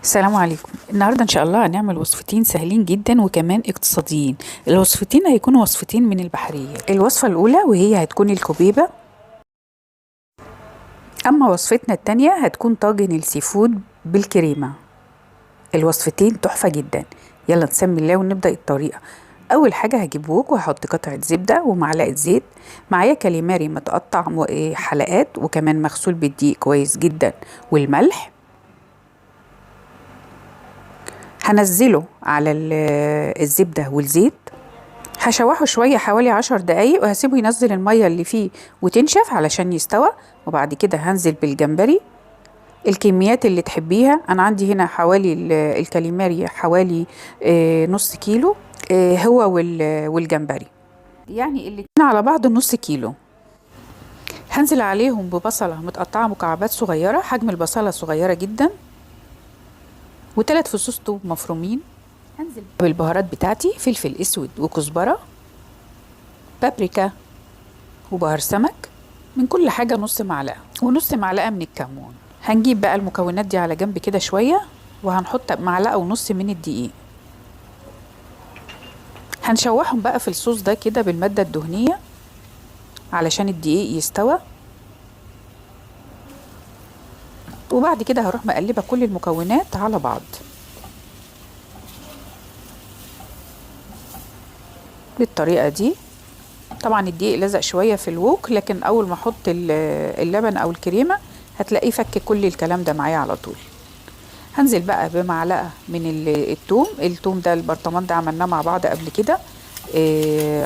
السلام عليكم. النهاردة إن شاء الله هنعمل وصفتين سهلين جدا وكمان اقتصاديين. الوصفتين هيكونوا وصفتين من البحرية. الوصفة الأولى وهي هتكون الكبيبة، أما وصفتنا التانية هتكون طاجن السيفود بالكريمة. الوصفتين تحفة جدا. يلا نسمي الله ونبدأ الطريقة. أول حاجة هجيب ووك وهحط قطعة زبدة ومعلقة زيت، معايا كاليماري متقطع حلقات وكمان مغسول بالدقيق كويس جدا، والملح. هنزله على الزبدة والزيت، هشوحه شوية حوالي 10 دقايق وهسيبه ينزل المية اللي فيه وتنشف علشان يستوى. وبعد كده هنزل بالجمبري الكميات اللي تحبيها. أنا عندي هنا حوالي الكاليماري حوالي نص كيلو، هو والجمبري يعني الاتنين على بعض نص كيلو. هنزل عليهم ببصلة متقطعة مكعبات صغيرة، حجم البصلة صغيرة جدا، و3 فصوص توم مفرومين. هنزل بالبهارات بتاعتي، فلفل اسود وكزبرة، بابريكا وبهار سمك، من كل حاجة نص معلقة، ونص معلقة من الكمون. هنجيب بقى المكونات دي على جنب كده شوية، وهنحط معلقة ونص من الدقيق. هنشوحهم بقى في الصوص ده كده بالمادة الدهنية علشان الدقيق يستوى. وبعد كده هروح مقلبة كل المكونات على بعض بالطريقة دي. طبعا الدقيق لزق شوية في الوك، لكن اول ما احط اللبن او الكريمة هتلاقيه فك كل الكلام ده معايا على طول. هنزل بقى بمعلقة من التوم ده، البرطمان ده عملناه مع بعض قبل كده.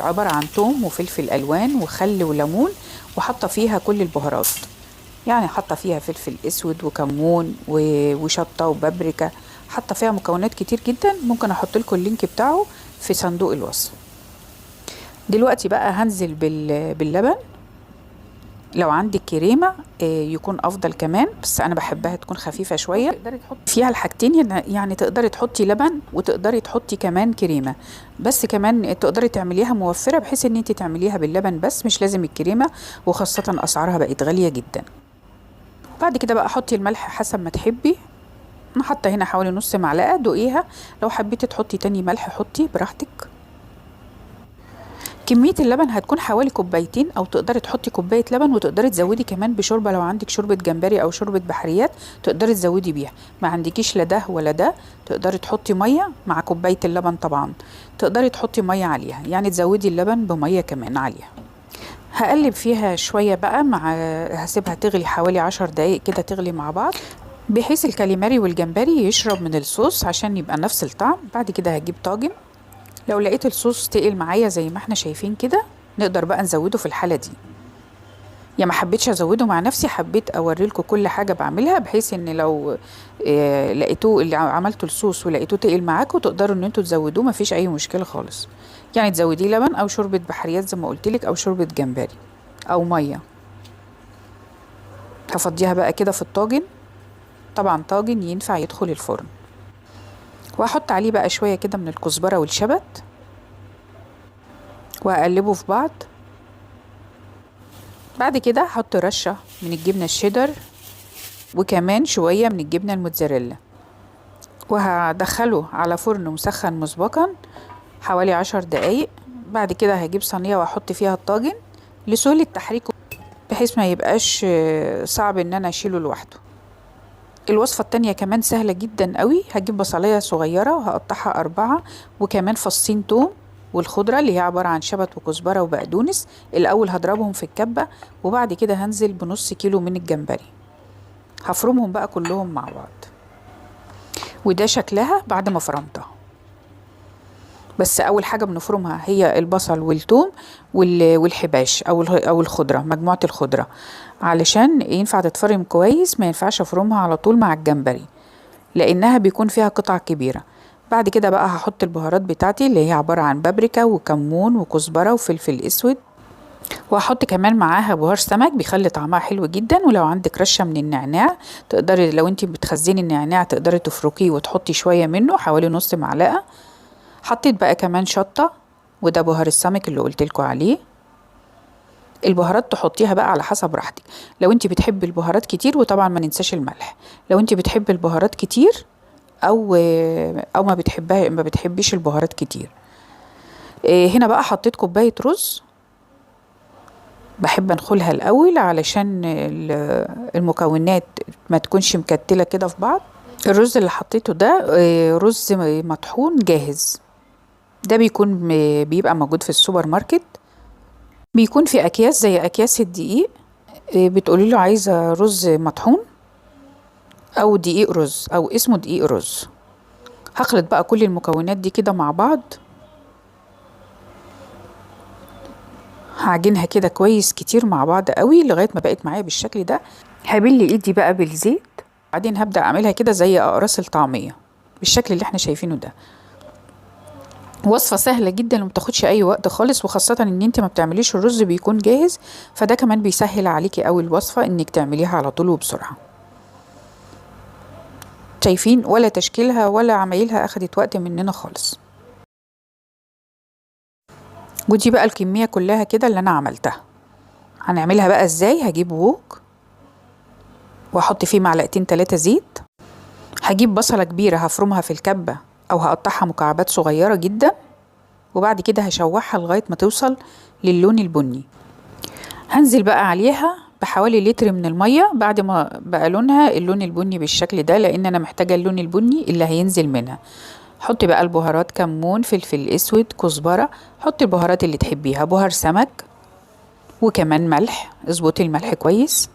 عبارة عن توم وفلفل الوان وخل وليمون، وحاطة فيها كل البهارات، يعني حاطة فيها فلفل اسود وكمون وشطة وبابريكا، حاطة فيها مكونات كتير جدا. ممكن احط لكم اللينك بتاعه في صندوق الوصف. دلوقتي بقى هنزل باللبن. لو عندك كريمة يكون افضل كمان، بس انا بحبها تكون خفيفة شوية. تقدري تحطي فيها الحاجتين، يعني تقدري تحطي لبن وتقدري تحطي كمان كريمة، بس كمان تقدري تعمليها موفرة بحيث ان انت تعمليها باللبن بس، مش لازم الكريمة، وخاصة اسعارها بقت غالية جدا. بعد كده بقى حطي الملح حسب ما تحبي. انا حاطه هنا حوالي نص معلقة، دوقيها، لو حبيتي تحطي تاني ملح حطي براحتك. كمية اللبن هتكون حوالي كوبايتين، او تقدري تحطي كوباية لبن وتقدري تزودي كمان بشوربة. لو عندك شوربة جمبري او شوربة بحريات تقدري تزودي بيها. ما عندكيش لا ده ولا ده تقدري تحطي مية مع كوباية اللبن. طبعا تقدري تحطي مية عليها، يعني تزودي اللبن بمية كمان عليها. هقلب فيها شوية بقى، هسيبها تغلي حوالي 10 دقايق كده، تغلي مع بعض بحيث الكاليماري والجمبري يشرب من الصوص عشان يبقى نفس الطعم. بعد كده هجيب طاجن. لو لقيت الصوص تقل معايا زي ما احنا شايفين كده، نقدر بقى نزوده في الحالة دي. يا ما حبيتش ازوده مع نفسي، حبيت اوريلكم كل حاجة بعملها بحيث ان لو لقيتوه اللي عملتوا الصوص ولقيتوه تقل معاكم تقدروا ان انتوا تزودوه، مفيش اي مشكلة خالص. يعني تزوديه لبن او شوربة بحريات زي ما قلتلك، او شوربة جمبري او مية. هفضيها بقى كده في الطاجن. طبعا طاجن ينفع يدخل الفرن. وهحط عليه بقى شوية كده من الكزبرة والشبت، وهقلبه في بعض. بعد كده هحط رشة من الجبنة الشيدر وكمان شوية من الجبنة الموتزاريلا، وهدخله على فرن مسخن مسبقا حوالي 10 دقايق. بعد كده هجيب صينية واحط فيها الطاجن لسهولة تحريكه، بحيث ما يبقاش صعب ان انا اشيله لوحده. الوصفة التانية كمان سهلة جدا قوي. هجيب بصلاية صغيرة وهقطعها 4، وكمان فصين توم، والخضرة اللي هي عبارة عن شبت وكزبرة وبقدونس. الأول هضربهم في الكبة، وبعد كده هنزل بنص كيلو من الجمبري، هفرمهم بقى كلهم مع بعض. وده شكلها بعد ما فرمتها. بس أول حاجة بنفرمها هي البصل والثوم والحباش أو الخضرة، مجموعة الخضرة، علشان ينفع تتفرم كويس. ما ينفعش أفرمها على طول مع الجمبري لأنها بيكون فيها قطع كبيرة. بعد كده بقى هحط البهارات بتاعتي اللي هي عبارة عن بابريكا وكمون وكزبرة وفلفل اسود، وهحط كمان معاها بهار سمك بيخلي طعمها حلو جدا. ولو عندك رشة من النعناع تقدري، لو انتي بتخزني النعناع تقدري تفركيه وتحطي شوية منه حوالي نص معلقة. حطيت بقى كمان شطة، وده بهار السمك اللي قلتلكوا عليه. البهارات تحطيها بقى على حسب راحتك. لو انتي بتحبي البهارات كتير، وطبعا ما ننساش الملح، لو انتي بتحبي البهارات كتير او ما بتحبيش البهارات كتير. هنا بقى حطيت كوباية رز، بحب انخلها الاول علشان المكونات ما تكونش مكتلة كده في بعض. الرز اللي حطيته ده رز مطحون جاهز، ده بيبقى موجود في السوبر ماركت، بيكون في اكياس زي اكياس الدقيق. بتقولي له عايزة رز مطحون او دقيق رز او اسمه دقيق رز. هخلط بقى كل المكونات دي كده مع بعض، هعجنها كده كويس كتير مع بعض قوي لغاية ما بقت معايا بالشكل ده. هبل ايدي بقى بالزيت، بعدين هبدأ اعملها كده زي اقراص الطعمية بالشكل اللي احنا شايفينه ده. وصفة سهلة جدا وما بتاخدش اي وقت خالص، وخاصة ان انت ما بتعمليش الرز بيكون جاهز، فده كمان بيسهل عليكي قوي الوصفة انك تعمليها على طول وبسرعة. شايفين؟ ولا تشكيلها ولا عمايلها اخدت وقت مننا خالص. ودي بقى الكمية كلها كده اللي انا عملتها. هنعملها بقى ازاي؟ هجيب ووك واحط فيه معلقتين 3 زيت. هجيب بصلة كبيرة هفرمها في الكبة او هقطعها مكعبات صغيرة جدا، وبعد كده هشوحها لغاية ما توصل للون البني. هنزل بقى عليها بحوالي لتر من المية بعد ما بقى لونها اللون البني بالشكل ده، لان انا محتاجة اللون البني اللي هينزل منها. حطي بقى البهارات، كمون، فلفل اسود، كزبرة، حطي البهارات اللي تحبيها، بهار سمك، وكمان ملح، اظبطي الملح كويس.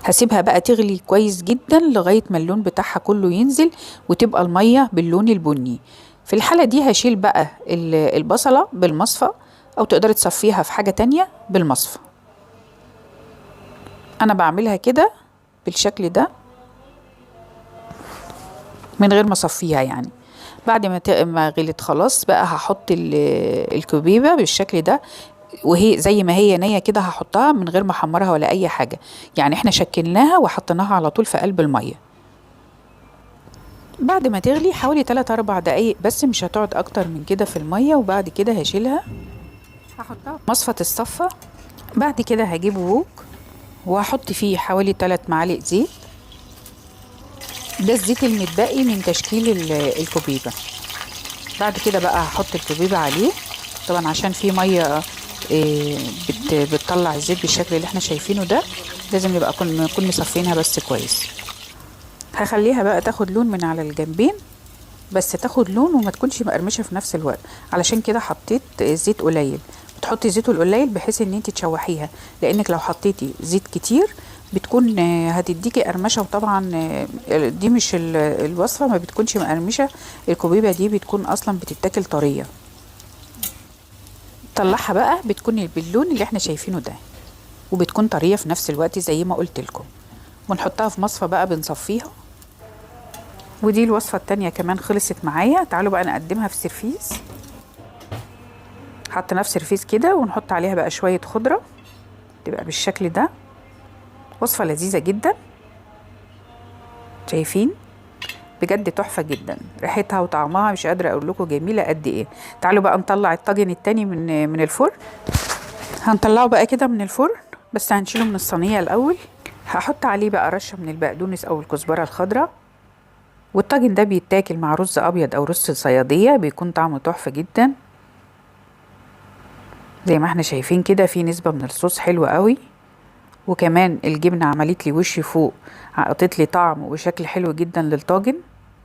هسيبها بقى تغلي كويس جدا لغاية ما اللون بتاعها كله ينزل وتبقى المية باللون البني. في الحالة دي هشيل بقى البصلة بالمصفى، او تقدري تصفيها في حاجة تانية بالمصفى. انا بعملها كده بالشكل ده من غير ما اصفيها يعني. بعد ما غلت خلاص بقى هحط الكبيبة بالشكل ده، وهي زي ما هي نية كده هحطها من غير ما احمرها ولا اي حاجة، يعني احنا شكلناها وحطيناها على طول في قلب المية. بعد ما تغلي حوالي 3-4 دقايق بس، مش هتقعد اكتر من كده في المية. وبعد كده هشيلها هحطها في مصفى الصفة. بعد كده هجيب ووك وهحط فيه حوالي 3 معالق زيت، ده الزيت المتبقي من تشكيل الكبيبة. بعد كده بقى هحط الكبيبة عليه، طبعا عشان فيه مية بتطلع الزيت بالشكل اللي احنا شايفينه ده، لازم نكون مصفينها بس كويس. هخليها بقى تاخد لون من على الجنبين، بس تاخد لون وما تكونش مقرمشه في نفس الوقت، علشان كده حطيت زيت قليل. بتحطي زيت القليل بحيث ان انت تشوحيها، لانك لو حطيتي زيت كتير بتكون هتديكي قرمشه، وطبعا دي مش الوصفه ما بتكونش مقرمشه. الكبيبه دي بتكون اصلا بتتاكل طريه. طلعها بقى بتكون باللون اللي احنا شايفينه ده، وبتكون طريه في نفس الوقت زي ما قلت لكم. ونحطها في مصفى بقى بنصفيها. ودي الوصفه التانية كمان خلصت معايا. تعالوا بقى نقدمها في سرفيس. حطيناها في سرفيس كده ونحط عليها بقى شويه خضره تبقى بالشكل ده. وصفه لذيذه جدا، شايفين؟ بجد تحفه جدا، ريحتها وطعمها مش قادره اقول لكم جميله قد ايه. تعالوا بقى نطلع الطاجن التاني من الفرن. هنطلعه بقى كده من الفرن، بس هنشيله من الصينيه الاول. هحط عليه بقى رشه من البقدونس او الكزبره الخضراء. والطاجن ده بيتاكل مع رز ابيض او رز صياديه، بيكون طعمه تحفه جدا. زي ما احنا شايفين كده في نسبه من الصوص حلوه قوي، وكمان الجبنه عملت لي وش فوق، عطت لي طعم وشكل حلو جدا للطاجن.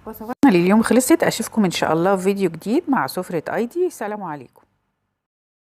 وصفتنا لليوم خلصت. اشوفكم ان شاء الله في فيديو جديد مع سفرة ايدي. سلام عليكم.